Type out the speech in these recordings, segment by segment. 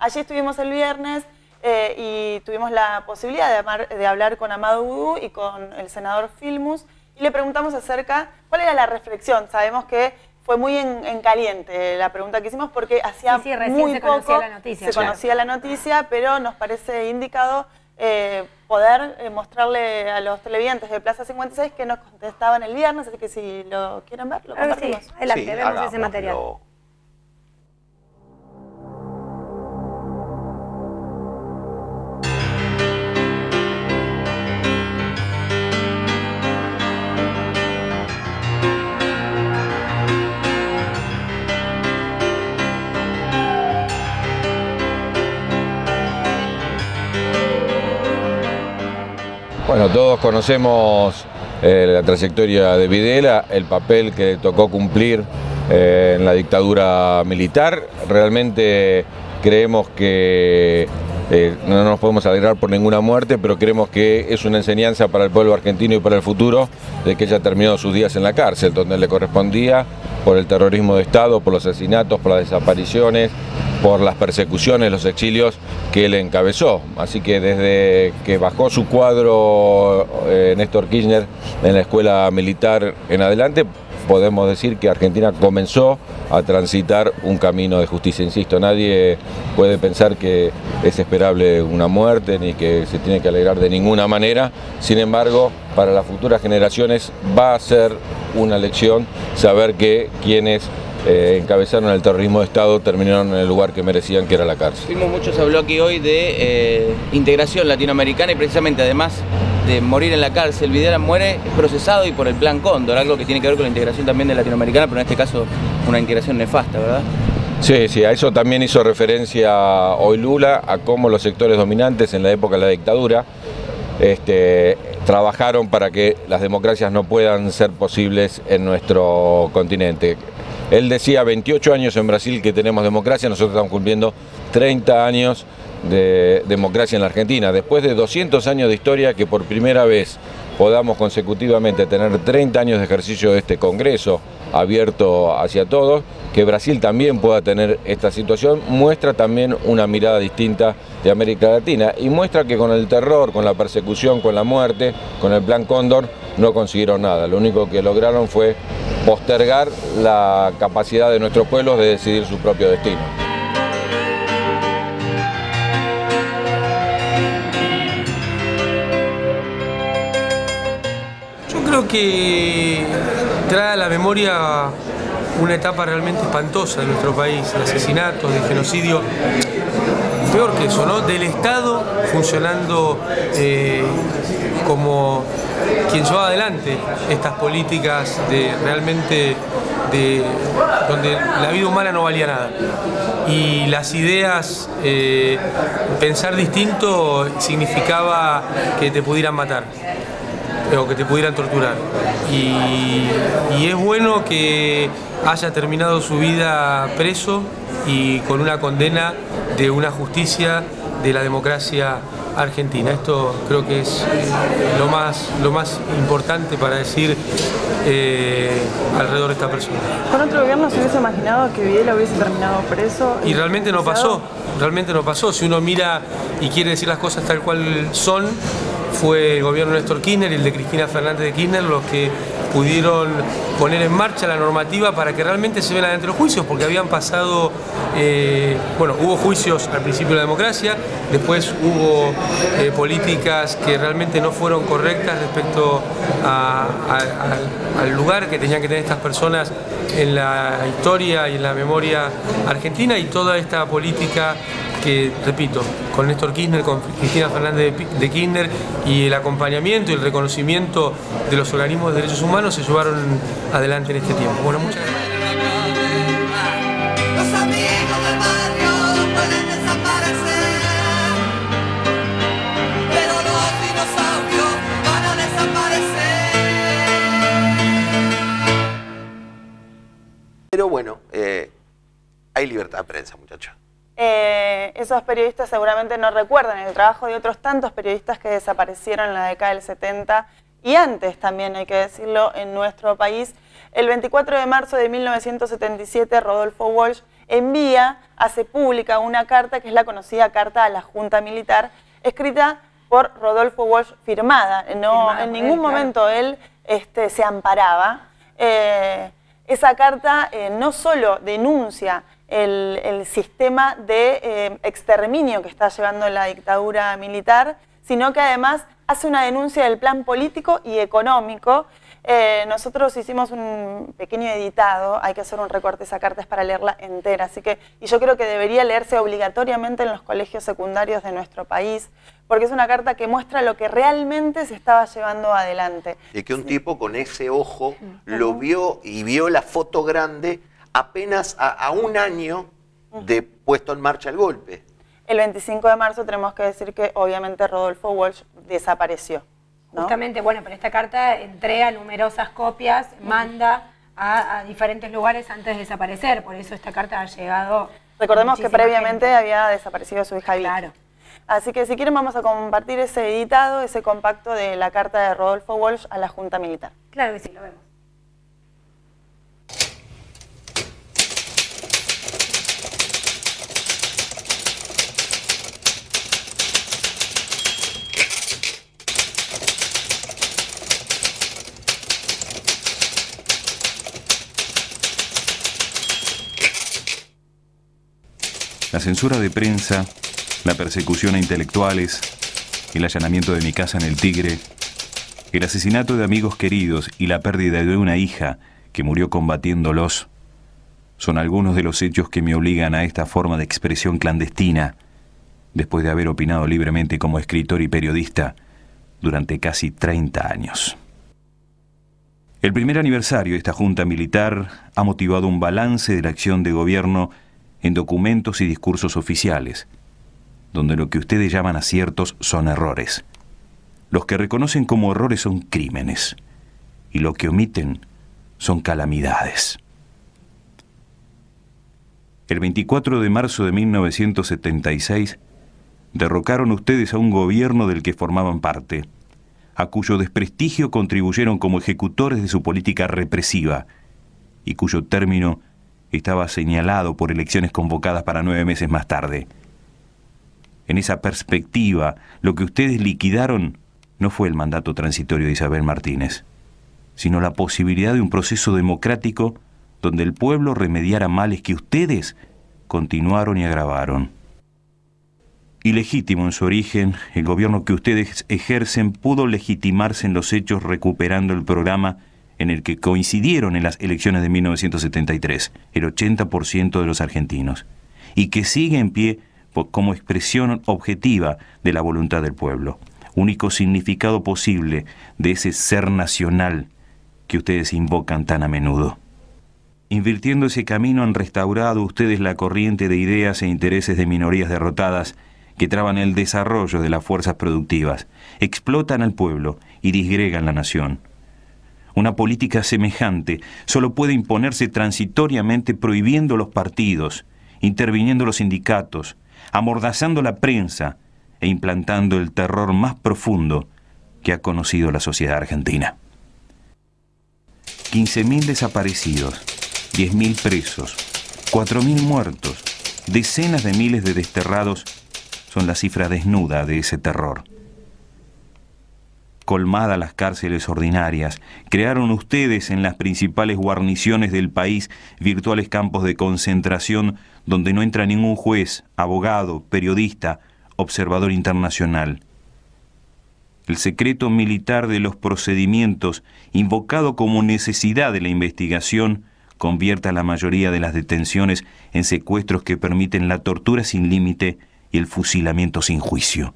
Allí estuvimos el viernes y tuvimos la posibilidad de hablar con Amado Udú y con el senador Filmus y le preguntamos acerca cuál era la reflexión. Sabemos que fue muy en caliente la pregunta que hicimos porque hacía muy poco se conocía la noticia, pero nos parece indicado poder mostrarle a los televidentes de Plaza 56 que nos contestaban el viernes, así que si lo quieren ver, lo compartimos. Sí, adelante, vemos ese material. Bueno, todos conocemos la trayectoria de Videla, el papel que le tocó cumplir en la dictadura militar. Realmente creemos que no nos podemos alegrar por ninguna muerte, pero creemos que es una enseñanza para el pueblo argentino y para el futuro de que ella terminó sus días en la cárcel, donde le correspondía, por el terrorismo de Estado, por los asesinatos, por las desapariciones, por las persecuciones, los exilios que él encabezó. Así que desde que bajó su cuadro Néstor Kirchner en la escuela militar en adelante, podemos decir que Argentina comenzó a transitar un camino de justicia. Insisto, nadie puede pensar que es esperable una muerte ni que se tiene que alegrar de ninguna manera. Sin embargo, para las futuras generaciones va a ser una lección saber que quienes encabezaron el terrorismo de Estado terminaron en el lugar que merecían, que era la cárcel. Mucho se habló aquí hoy de integración latinoamericana y precisamente además de morir en la cárcel, Videla muere procesado y por el Plan Cóndor, algo que tiene que ver con la integración también de latinoamericana, pero en este caso una integración nefasta, ¿verdad? Sí, a eso también hizo referencia hoy Lula, a cómo los sectores dominantes en la época de la dictadura trabajaron para que las democracias no puedan ser posibles en nuestro continente. Él decía 28 años en Brasil que tenemos democracia, nosotros estamos cumpliendo 30 años de democracia en la Argentina. Después de 200 años de historia, que por primera vez podamos consecutivamente tener 30 años de ejercicio de este Congreso abierto hacia todos, que Brasil también pueda tener esta situación, muestra también una mirada distinta de América Latina y muestra que con el terror, con la persecución, con la muerte, con el Plan Cóndor, no consiguieron nada. Lo único que lograron fue postergar la capacidad de nuestros pueblos de decidir su propio destino. Yo creo que trae a la memoria una etapa realmente espantosa de nuestro país, de asesinatos, de genocidio, peor que eso, ¿no? Del Estado funcionando como quien lleva adelante estas políticas donde la vida humana no valía nada. Y las ideas, pensar distinto significaba que te pudieran matar o que te pudieran torturar. Y es bueno que haya terminado su vida preso y con una condena de una justicia de la democracia argentina. Esto creo que es lo más importante para decir alrededor de esta persona. ¿Con otro gobierno se hubiese imaginado que Videla hubiese terminado preso? Y realmente no pasó, Si uno mira y quiere decir las cosas tal cual son, fue el gobierno de Néstor Kirchner y el de Cristina Fernández de Kirchner los que pudieron poner en marcha la normativa para que realmente se vean adentro los juicios, porque habían pasado, hubo juicios al principio de la democracia, después hubo políticas que realmente no fueron correctas respecto al lugar que tenían que tener estas personas en la historia y en la memoria argentina, y toda esta política que, repito, con Néstor Kirchner, con Cristina Fernández de Kirchner y el acompañamiento y el reconocimiento de los organismos de derechos humanos se llevaron adelante en este tiempo. Bueno, muchas gracias. Los amigos del barrio pueden desaparecer, pero los dinosaurios van a desaparecer. Pero bueno, hay libertad de prensa, muchachos. Esos periodistas seguramente no recuerdan el trabajo de otros tantos periodistas que desaparecieron en la década del 70 y antes también, hay que decirlo, en nuestro país. El 24 de marzo de 1977, Rodolfo Walsh envía, hace pública una carta que es la conocida Carta a la Junta Militar, escrita por Rodolfo Walsh, firmada en ningún momento él se amparaba. Esa carta no solo denuncia el sistema de exterminio que está llevando la dictadura militar, sino que además hace una denuncia del plan político y económico. Nosotros hicimos un pequeño editado, hay que hacer un recorte, esa carta es para leerla entera, y yo creo que debería leerse obligatoriamente en los colegios secundarios de nuestro país, porque es una carta que muestra lo que realmente se estaba llevando adelante. Y que un tipo con ese ojo lo vio y vio la foto grande apenas a un año de puesto en marcha el golpe. El 25 de marzo tenemos que decir que obviamente Rodolfo Walsh desapareció, ¿no? Justamente, bueno, pero esta carta entrega numerosas copias, manda a diferentes lugares antes de desaparecer, por eso esta carta ha llegado. Recordemos que previamente había desaparecido su hija Vicky. Claro. Así que si quieren vamos a compartir ese editado, ese compacto de la carta de Rodolfo Walsh a la Junta Militar. Claro que sí, lo vemos. La censura de prensa, la persecución a intelectuales, el allanamiento de mi casa en el Tigre, el asesinato de amigos queridos y la pérdida de una hija que murió combatiéndolos, son algunos de los hechos que me obligan a esta forma de expresión clandestina, después de haber opinado libremente como escritor y periodista durante casi 30 años. El primer aniversario de esta Junta Militar ha motivado un balance de la acción de gobierno en documentos y discursos oficiales, donde lo que ustedes llaman aciertos son errores. Los que reconocen como errores son crímenes, y lo que omiten son calamidades. El 24 de marzo de 1976, derrocaron ustedes a un gobierno del que formaban parte, a cuyo desprestigio contribuyeron como ejecutores de su política represiva, y cuyo término estaba señalado por elecciones convocadas para 9 meses más tarde. En esa perspectiva, lo que ustedes liquidaron no fue el mandato transitorio de Isabel Martínez, sino la posibilidad de un proceso democrático donde el pueblo remediara males que ustedes continuaron y agravaron. Ilegítimo en su origen, el gobierno que ustedes ejercen pudo legitimarse en los hechos recuperando el programa en el que coincidieron en las elecciones de 1973 el 80% de los argentinos, y que sigue en pie como expresión objetiva de la voluntad del pueblo, único significado posible de ese ser nacional que ustedes invocan tan a menudo. Invirtiendo ese camino han restaurado ustedes la corriente de ideas e intereses de minorías derrotadas que traban el desarrollo de las fuerzas productivas, explotan al pueblo y disgregan la nación. Una política semejante solo puede imponerse transitoriamente prohibiendo los partidos, interviniendo los sindicatos, amordazando la prensa e implantando el terror más profundo que ha conocido la sociedad argentina. 15.000 desaparecidos, 10.000 presos, 4.000 muertos, decenas de miles de desterrados son la cifra desnuda de ese terror. Colmadas las cárceles ordinarias, crearon ustedes en las principales guarniciones del país virtuales campos de concentración donde no entra ningún juez, abogado, periodista, observador internacional. El secreto militar de los procedimientos, invocado como necesidad de la investigación, convierte a la mayoría de las detenciones en secuestros que permiten la tortura sin límite y el fusilamiento sin juicio.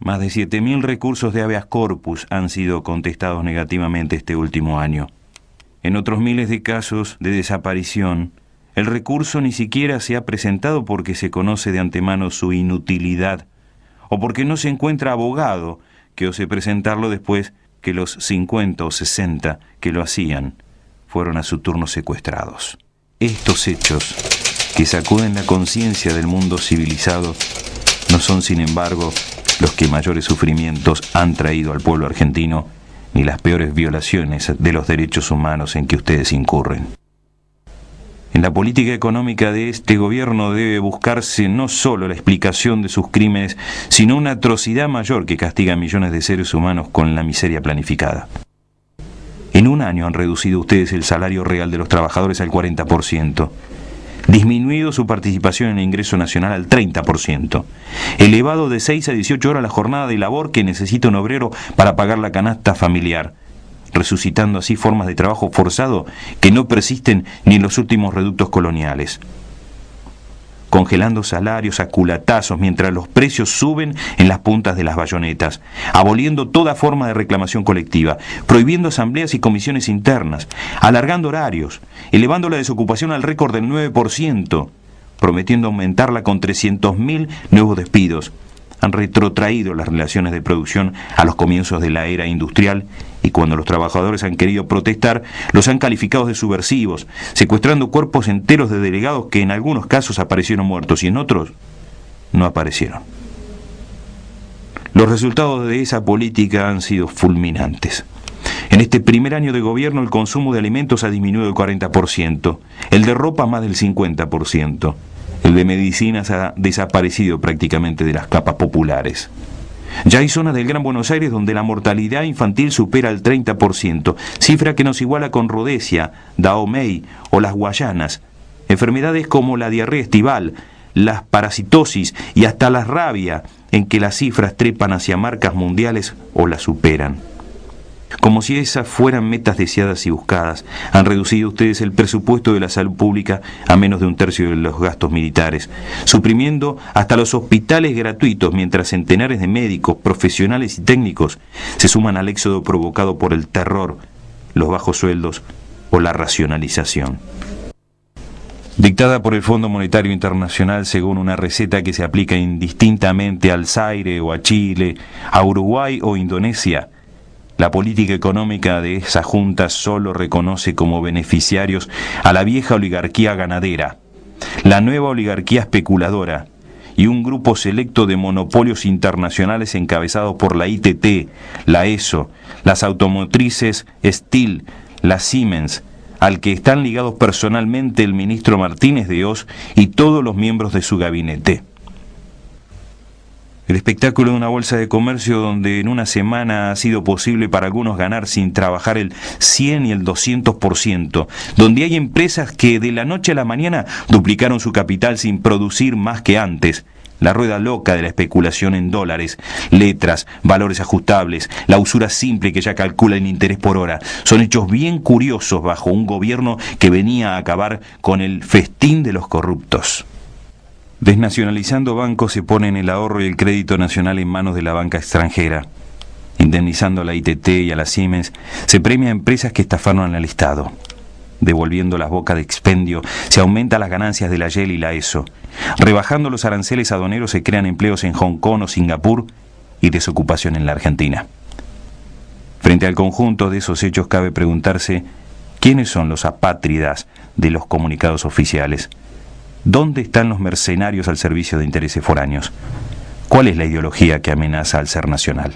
Más de 7.000 recursos de habeas corpus han sido contestados negativamente este último año. En otros miles de casos de desaparición, el recurso ni siquiera se ha presentado porque se conoce de antemano su inutilidad o porque no se encuentra abogado que ose presentarlo después que los 50 o 60 que lo hacían fueron a su turno secuestrados. Estos hechos, que sacuden la conciencia del mundo civilizado, no son, sin embargo, los que mayores sufrimientos han traído al pueblo argentino, ni las peores violaciones de los derechos humanos en que ustedes incurren. En la política económica de este gobierno debe buscarse no solo la explicación de sus crímenes, sino una atrocidad mayor que castiga a millones de seres humanos con la miseria planificada. En un año han reducido ustedes el salario real de los trabajadores al 40%, disminuido su participación en el ingreso nacional al 30%, elevado de 6 a 18 horas la jornada de labor que necesita un obrero para pagar la canasta familiar, resucitando así formas de trabajo forzado que no persisten ni en los últimos reductos coloniales, congelando salarios a culatazos mientras los precios suben en las puntas de las bayonetas, aboliendo toda forma de reclamación colectiva, prohibiendo asambleas y comisiones internas, alargando horarios, elevando la desocupación al récord del 9%, prometiendo aumentarla con 300.000 nuevos despidos. Han retrotraído las relaciones de producción a los comienzos de la era industrial y cuando los trabajadores han querido protestar, los han calificado de subversivos, secuestrando cuerpos enteros de delegados que en algunos casos aparecieron muertos y en otros no aparecieron. Los resultados de esa política han sido fulminantes. En este primer año de gobierno el consumo de alimentos ha disminuido el 40%, el de ropa más del 50%. El de medicinas ha desaparecido prácticamente de las capas populares. Ya hay zonas del Gran Buenos Aires donde la mortalidad infantil supera el 30%, cifra que nos iguala con Rhodesia, Dahomey o las Guayanas. Enfermedades como la diarrea estival, las parasitosis y hasta la rabia, en que las cifras trepan hacia marcas mundiales o las superan. Como si esas fueran metas deseadas y buscadas, han reducido ustedes el presupuesto de la salud pública a menos de 1/3 de los gastos militares, suprimiendo hasta los hospitales gratuitos mientras centenares de médicos, profesionales y técnicos se suman al éxodo provocado por el terror, los bajos sueldos o la racionalización. Dictada por el Fondo Monetario Internacional según una receta que se aplica indistintamente al Zaire o a Chile, a Uruguay o Indonesia, la política económica de esa junta solo reconoce como beneficiarios a la vieja oligarquía ganadera, la nueva oligarquía especuladora y un grupo selecto de monopolios internacionales encabezados por la ITT, la ESO, las automotrices Steel, la Siemens, al que están ligados personalmente el ministro Martínez de Hoz y todos los miembros de su gabinete. El espectáculo de una bolsa de comercio donde en una semana ha sido posible para algunos ganar sin trabajar el 100 y el 200%, donde hay empresas que de la noche a la mañana duplicaron su capital sin producir más que antes. La rueda loca de la especulación en dólares, letras, valores ajustables, la usura simple que ya calcula el interés por hora, son hechos bien curiosos bajo un gobierno que venía a acabar con el festín de los corruptos. Desnacionalizando bancos se ponen el ahorro y el crédito nacional en manos de la banca extranjera. Indemnizando a la ITT y a la Siemens, se premia a empresas que estafaron al Estado. Devolviendo las bocas de expendio, se aumentan las ganancias de la YEL y la ESO. Rebajando los aranceles aduaneros se crean empleos en Hong Kong o Singapur y desocupación en la Argentina. Frente al conjunto de esos hechos cabe preguntarse, ¿quiénes son los apátridas de los comunicados oficiales? ¿Dónde están los mercenarios al servicio de intereses foráneos? ¿Cuál es la ideología que amenaza al ser nacional?